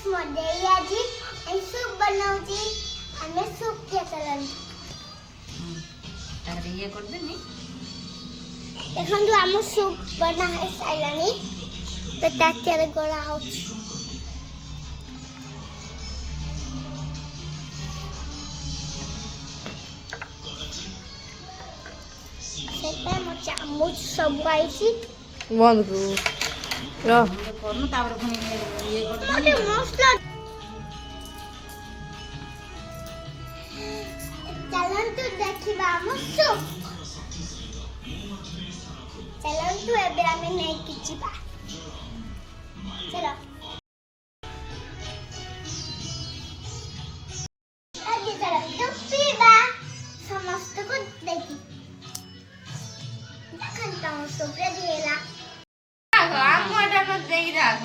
मध्ये याची आणि सूप बनवची आणि सूप केलं ତାପରେ ଇଏ କରିଦେବି ଦେଖନ୍ତୁ ଆମ ସୁପ୍ ବନା ହେଇସାରିଲାଣି ତ ତାଟିଆରେ ଗୋଳା ହଉଛି ସେଟା ମୋ ଚାମଚ ସବୁ ଆଇଛି ବନ୍ଦ କରୁ କରୁନୁ ତାପରେ ପୁଣି ଇଏ ମତେ କରିଦେବି ମସଲା ଚାଲନ୍ତୁ ଦେଖିବା ଆମ ସୁପ୍ ଚାଲନ୍ତୁ ଏବେ ଆମେ ନେଇକି ଯିବା ଚାଲ ଆଜି ଚାଲନ୍ତୁ ପିଇବା ସମସ୍ତଙ୍କୁ ଦେଖି ଦେଖନ୍ତୁ ଆମ ସୁପ୍ ରେଡି ହେଲା ଆମ ଏଟା ମତେ ଦେଇକି ରାଖ